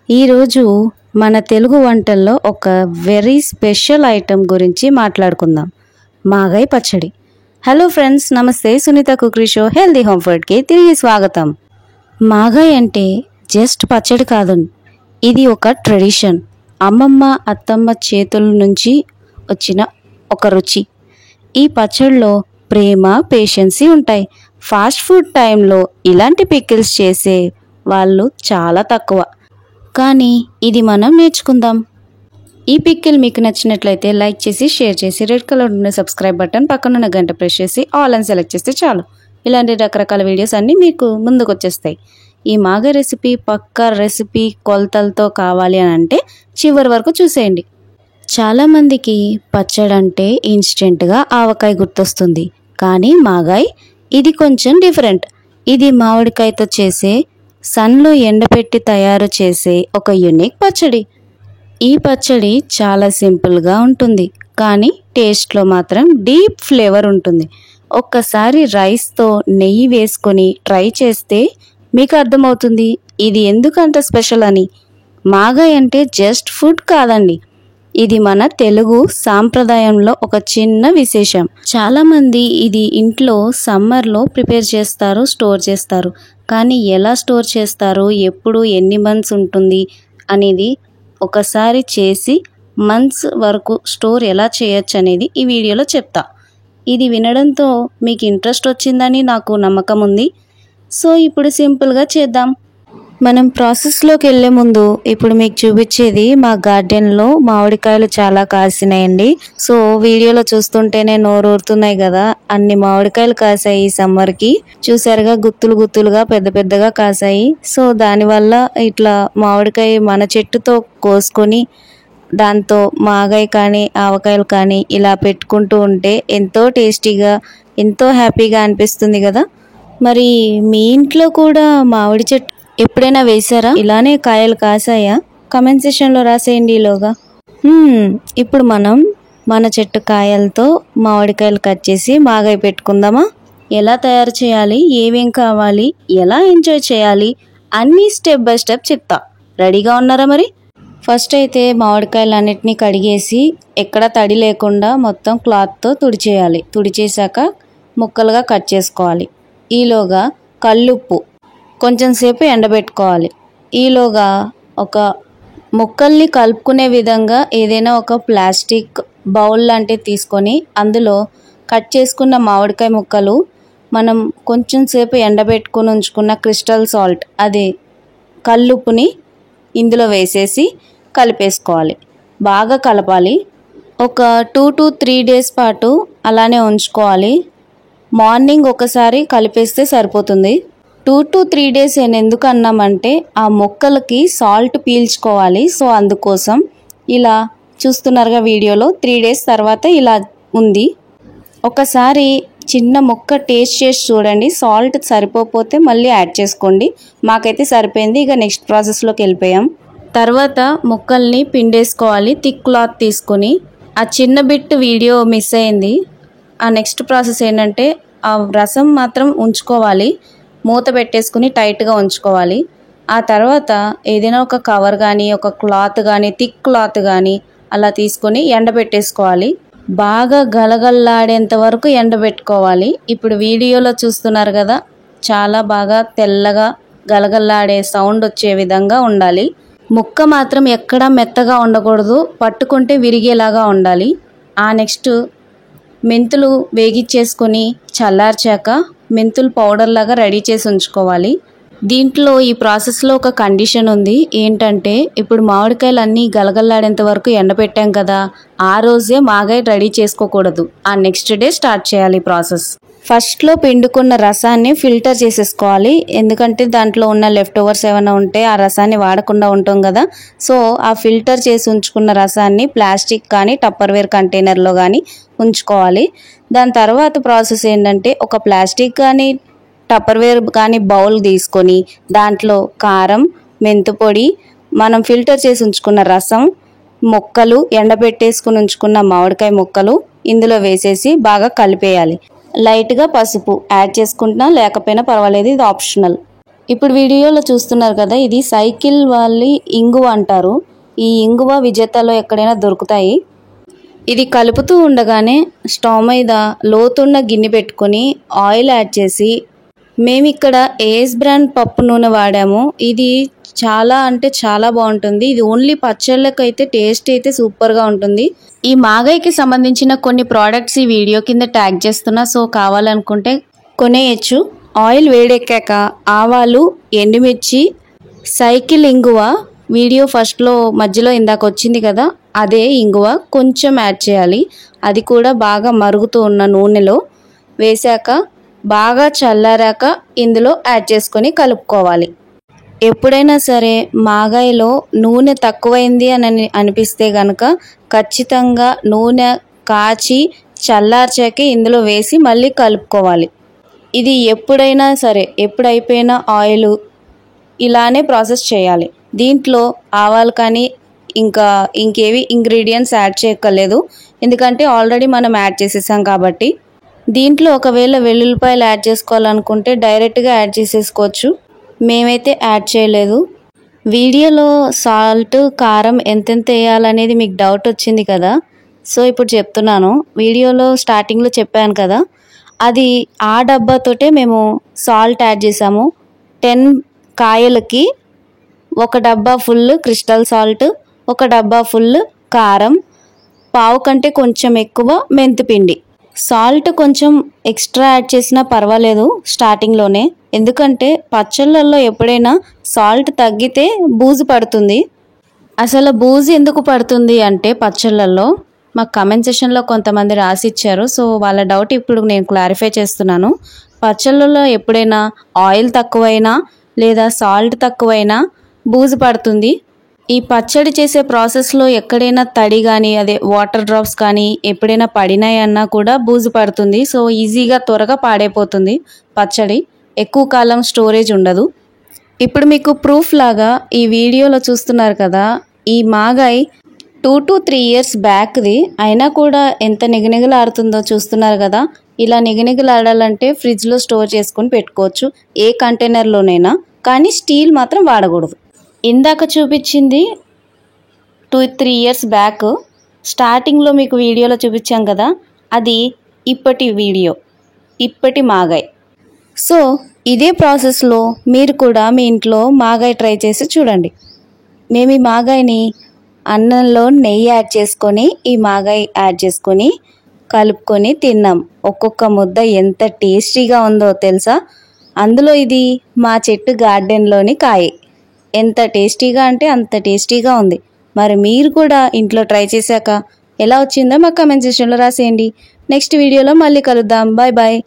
ఈరోజు మన తెలుగు వంటల్లో ఒక వెరీ స్పెషల్ ఐటమ్ గురించి మాట్లాడుకుందాం. మాగాయ్ పచ్చడి. హలో ఫ్రెండ్స్, నమస్తే. Sunita cookery show healthy home ఫుడ్కి తిరిగి స్వాగతం. మాగాయ్ అంటే జస్ట్ పచ్చడి కాదు, ఇది ఒక ట్రెడిషన్. అమ్మమ్మ అత్తమ్మ చేతుల నుంచి వచ్చిన ఒక రుచి. ఈ పచ్చడిలో ప్రేమ, పేషెన్సీ ఉంటాయి. ఫాస్ట్ ఫుడ్ టైంలో ఇలాంటి పికిల్స్ చేసే వాళ్ళు చాలా తక్కువ, కానీ ఇది మనం నేర్చుకుందాం. ఈ పికిల్ మీకు నచ్చినట్లయితే లైక్ చేసి, షేర్ చేసి, రెడ్ కలర్ ఉన్న సబ్స్క్రైబ్ బటన్ పక్కన ఉన్న గంట ప్రెస్ చేసి ఆల్ అని సెలెక్ట్ చేస్తే చాలు. ఇలాంటి రకరకాల వీడియోస్ అన్నీ మీకు ముందుకు వచ్చేస్తాయి. ఈ మాగాయ్ రెసిపీ పక్కా రెసిపీ కొలతలతో కావాలి అని అంటే చివరి వరకు చూసేయండి. చాలామందికి పచ్చడి అంటే ఇన్స్టెంట్గా ఆవకాయ గుర్తొస్తుంది, కానీ మాగాయ్ ఇది కొంచెం డిఫరెంట్. ఇది మామిడికాయతో చేసే, సన్లో ఎండపెట్టి తయారు చేసే ఒక యూనిక్ పచ్చడి. ఈ పచ్చడి చాలా సింపుల్గా ఉంటుంది, కానీ టేస్ట్లో మాత్రం డీప్ ఫ్లేవర్ ఉంటుంది. ఒక్కసారి రైస్తో నెయ్యి వేసుకొని ట్రై చేస్తే మీకు అర్థమవుతుంది ఇది ఎందుకంత స్పెషల్ అని. మాగాయ్ అంటే జస్ట్ ఫుడ్ కాదండి, ఇది మన తెలుగు సాంప్రదాయంలో ఒక చిన్న విశేషం. చాలామంది ఇది ఇంట్లో సమ్మర్లో ప్రిపేర్ చేస్తారు, స్టోర్ చేస్తారు. కానీ ఎలా స్టోర్ చేస్తారు, ఎప్పుడు, ఎన్ని మంత్స్ ఉంటుంది అనేది ఒకసారి చేసి మంత్స్ వరకు స్టోర్ ఎలా చేయొచ్చు అనేది ఈ వీడియోలో చెప్తా. ఇది వినడంతో మీకు ఇంట్రెస్ట్ వచ్చిందని నాకు నమ్మకం ఉంది. సో ఇప్పుడు సింపుల్గా చేద్దాం. మనం ప్రాసెస్లోకి వెళ్ళే ముందు ఇప్పుడు మీకు చూపించేది మా గార్డెన్లో మామిడికాయలు చాలా కాసినాయండి. సో వీడియోలో చూస్తుంటేనే నోరూరుతున్నాయి కదా, అన్ని మామిడికాయలు కాసాయి ఈ సమ్మర్కి. చూసారుగా, గుత్తులు గుత్తులుగా పెద్ద పెద్దగా కాసాయి. సో దానివల్ల ఇట్లా మామిడికాయ మన చెట్టుతో కోసుకొని దాంతో మాగాయ్ కానీ ఆవకాయలు కానీ ఇలా పెట్టుకుంటూ ఉంటే ఎంతో టేస్టీగా, ఎంతో హ్యాపీగా అనిపిస్తుంది కదా. మరి మీ ఇంట్లో కూడా మామిడి చెట్టు ఎప్పుడైనా వేసారా? ఇలానే కాయలు కాసాయా? కమెంట్ సెక్షన్లో రాసేయండి ఈలోగా. ఇప్పుడు మనం మన చెట్టు కాయలతో మామిడికాయలు కట్ చేసి మాగాయ్ పెట్టుకుందామా? ఎలా తయారు చేయాలి, ఏమేం కావాలి, ఎలా ఎంజాయ్ చేయాలి అన్నీ స్టెప్ బై స్టెప్ చెప్తా. రెడీగా ఉన్నారా మరి? ఫస్ట్ అయితే మామిడికాయలు అన్నిటినీ కడిగేసి ఎక్కడ తడి లేకుండా మొత్తం క్లాత్తో తుడిచేయాలి. తుడిచేశాక ముక్కలుగా కట్ చేసుకోవాలి. ఈలోగా కల్లుప్పు కొంచెం సేపు ఎండబెట్టుకోవాలి. ఈలోగా ఒక ముక్కల్ని కలుపుకునే విధంగా ఏదైనా ఒక ప్లాస్టిక్ బౌల్ లాంటివి తీసుకొని అందులో కట్ చేసుకున్న మామిడికాయ ముక్కలు, మనం కొంచెం సేపు ఎండబెట్టుకుని ఉంచుకున్న క్రిస్టల్ సాల్ట్, అదే కల్లుప్పుని ఇందులో వేసేసి కలిపేసుకోవాలి. బాగా కలపాలి. ఒక 2 to 3 days పాటు అలానే ఉంచుకోవాలి. మార్నింగ్ ఒకసారి కలిపేస్తే సరిపోతుంది. 2 to 3 days ఎందుకు అన్నామంటే ఆ మొక్కలకి సాల్ట్ పీల్చుకోవాలి. సో అందుకోసం ఇలా చూస్తున్నారుగా వీడియోలో 3 days తర్వాత ఇలా ఉంది. ఒకసారి చిన్న మొక్క టేస్ట్ చేసి చూడండి, సాల్ట్ సరిపోతే మళ్ళీ యాడ్ చేసుకోండి. మాకైతే సరిపోయింది. ఇక నెక్స్ట్ ప్రాసెస్లోకి వెళ్ళిపోయాం. తర్వాత ముక్కల్ని పిండేసుకోవాలి థిక్ క్లాత్ తీసుకొని. ఆ చిన్న బిట్ వీడియో మిస్ అయింది. ఆ నెక్స్ట్ ప్రాసెస్ ఏంటంటే ఆ రసం మాత్రం ఉంచుకోవాలి, మూత పెట్టేసుకుని టైట్గా ఉంచుకోవాలి. ఆ తర్వాత ఏదైనా ఒక కవర్ కానీ, ఒక క్లాత్ కానీ, థిక్ క్లాత్ కానీ అలా తీసుకొని ఎండబెట్టేసుకోవాలి. బాగా గలగల్లాడేంత వరకు ఎండబెట్టుకోవాలి. ఇప్పుడు వీడియోలో చూస్తున్నారు కదా, చాలా బాగా తెల్లగా గలగల్లాడే సౌండ్ వచ్చే విధంగా ఉండాలి. ముక్క మాత్రం ఎక్కడా మెత్తగా ఉండకూడదు, పట్టుకుంటే విరిగేలాగా ఉండాలి. ఆ నెక్స్ట్ మెంతులు వేగిచ్చేసుకొని చల్లార్చాక మెంతులు పౌడర్ లాగా రెడీ చేసి ఉంచుకోవాలి. దీంట్లో ఈ ప్రాసెస్లో ఒక కండిషన్ ఉంది. ఏంటంటే ఇప్పుడు మామిడికాయలు అన్నీ గలగల్లాడేంత వరకు ఎండబెట్టాం కదా, ఆ రోజే మాగాయ్ రెడీ చేసుకోకూడదు. ఆ నెక్స్ట్ డే స్టార్ట్ చేయాలి ప్రాసెస్. ఫస్ట్లో పిండుకున్న రసాన్ని ఫిల్టర్ చేసేసుకోవాలి. ఎందుకంటే దాంట్లో ఉన్న లెఫ్ట్ ఓవర్స్ ఏమైనా ఉంటే ఆ రసాన్ని వాడకుండా ఉంటాం కదా. సో ఆ ఫిల్టర్ చేసి ఉంచుకున్న రసాన్ని ప్లాస్టిక్ కానీ టప్పర్వేర్ కంటైనర్లో కానీ ఉంచుకోవాలి. దాని తర్వాత ప్రాసెస్ ఏంటంటే ఒక ప్లాస్టిక్ కానీ టప్పర్వేర్ కానీ బౌల్ తీసుకొని దాంట్లో కారం, మెంతుపొడి, మనం ఫిల్టర్ చేసి ఉంచుకున్న రసం, ముక్కలు, ఎండబెట్టేసుకుని ఉంచుకున్న మామిడికాయ ముక్కలు ఇందులో వేసేసి బాగా కలిపేయాలి. లైట్గా పసుపు యాడ్ చేసుకుంటున్నా లేకపోయినా పర్వాలేదు, ఇది ఆప్షనల్. ఇప్పుడు వీడియోలో చూస్తున్నారు కదా, ఇది సైకిల్ వాళ్ళ ఇంగువ అంటారు. ఈ ఇంగువ విజేతలో ఎక్కడైనా దొరుకుతాయి. ఇది కలుపుతూ ఉండగానే స్టవ్ మీద లోతున్న గిన్నె పెట్టుకొని ఆయిల్ యాడ్ చేసి, మేము ఇక్కడ ఏఎస్ బ్రాండ్ పప్పు నూనె వాడాము. ఇది చాలా అంటే చాలా బాగుంటుంది. ఇది ఓన్లీ పచ్చళ్ళకైతే టేస్ట్ అయితే సూపర్గా ఉంటుంది. ఈ మాగాయికి సంబంధించిన కొన్ని ప్రోడక్ట్స్ ఈ వీడియో కింద ట్యాగ్ చేస్తున్నా, సో కావాలనుకుంటే కొనేయచ్చు. ఆయిల్ వేడెక్కాక ఆవాలు, ఎండుమిర్చి, సైకిల్ ఇంగువ, వీడియో ఫస్ట్లో మధ్యలో ఇందాక వచ్చింది కదా అదే ఇంగువ కొంచెం యాడ్ చేయాలి. అది కూడా బాగా మరుగుతూ ఉన్న నూనెలో వేశాక బాగా చల్లారాక ఇందులో యాడ్ చేసుకొని కలుపుకోవాలి. ఎప్పుడైనా సరే మాగాయిలో నూనె తక్కువైంది అని అనిపిస్తే కనుక ఖచ్చితంగా నూనె కాచి చల్లార్చాకే ఇందులో వేసి మళ్ళీ కలుపుకోవాలి. ఇది ఎప్పుడైనా సరే ఎప్పుడైపోయినా ఆయిల్ ఇలానే ప్రాసెస్ చేయాలి. దీంట్లో ఆవాలు కానీ ఇంకా ఇంకేవి ఇంగ్రీడియంట్స్ యాడ్ చేయక్కర్లేదు, ఎందుకంటే ఆల్రెడీ మనం యాడ్ చేసేసాం కాబట్టి. దీంట్లో ఒకవేళ వెల్లుల్లిపాయలు యాడ్ చేసుకోవాలనుకుంటే డైరెక్ట్గా యాడ్ చేసేసుకోవచ్చు. మేమైతే యాడ్ చేయలేదు. వీడియోలో సాల్ట్, కారం ఎంతెంత వేయాలనేది మీకు డౌట్ వచ్చింది కదా, సో ఇప్పుడు చెప్తున్నాను. వీడియోలో స్టార్టింగ్లో చెప్పాను కదా, అది ఆ డబ్బాతోటే మేము సాల్ట్ యాడ్ చేసాము. 10 కాయలకి 1 డబ్బా ఫుల్ క్రిస్టల్ సాల్ట్, 1 డబ్బా ఫుల్ కారం, పావు కంటే కొంచెం ఎక్కువ మెంతిపిండి. సాల్ట్ కొంచెం ఎక్స్ట్రా యాడ్ చేసినా పర్వాలేదు స్టార్టింగ్లోనే, ఎందుకంటే పచ్చళ్ళల్లో ఎప్పుడైనా సాల్ట్ తగ్గితే బూజు పడుతుంది. అసలు బూజు ఎందుకు పడుతుంది అంటే పచ్చళ్ళల్లో మాకు కమెంట్ సెషన్లో కొంతమంది రాసిచ్చారు, సో వాళ్ళ డౌట్ ఇప్పుడు నేను క్లారిఫై చేస్తున్నాను. పచ్చళ్ళల్లో ఎప్పుడైనా ఆయిల్ తక్కువైనా లేదా సాల్ట్ తక్కువైనా బూజు పడుతుంది. ఈ పచ్చడి చేసే ప్రాసెస్లో ఎక్కడైనా తడి కానీ అదే వాటర్ డ్రాప్స్ కానీ ఎప్పుడైనా పడినాయన్నా కూడా బూజు పడుతుంది. సో ఈజీగా త్వరగా పాడైపోతుంది పచ్చడి, ఎక్కువ కాలం స్టోరేజ్ ఉండదు. ఇప్పుడు మీకు ప్రూఫ్ లాగా ఈ వీడియోలో చూస్తున్నారు కదా, ఈ మాగాయి 2 to 3 years బ్యాక్ది అయినా కూడా ఎంత నిగనిగలాడుతుందో చూస్తున్నారు కదా. ఇలా నిగనిగలాడాలంటే ఫ్రిడ్జ్లో స్టోర్ చేసుకొని పెట్టుకోవచ్చు ఏ కంటైనర్లోనైనా, కానీ స్టీల్ మాత్రం వాడకూడదు. ఇందాక చూపించింది 2-3 years బ్యాక్, స్టార్టింగ్లో మీకు వీడియోలో చూపించాం కదా, అది ఇప్పటి వీడియో, ఇప్పటి మాగాయి. సో ఇదే ప్రాసెస్లో మీరు కూడా మీ ఇంట్లో మాగాయి ట్రై చేసి చూడండి. మేము ఈ మాగాయిని అన్నంలో నెయ్యి యాడ్ చేసుకొని ఈ మాగాయి యాడ్ చేసుకొని కలుపుకొని తిన్నాం. ఒక్కొక్క ముద్ద ఎంత టేస్టీగా ఉందో తెలుసా. అందులో ఇది మా చెట్టు గార్డెన్లోని కాయ. ఎంత టేస్టీగా అంటే అంత టేస్టీగా ఉంది. మరి మీరు కూడా ఇంట్లో ట్రై చేశాక ఎలా వచ్చిందో మా కామెంట్ సెక్షన్లో రాసేయండి. నెక్స్ట్ వీడియోలో మళ్ళీ కలుద్దాం. Bye bye.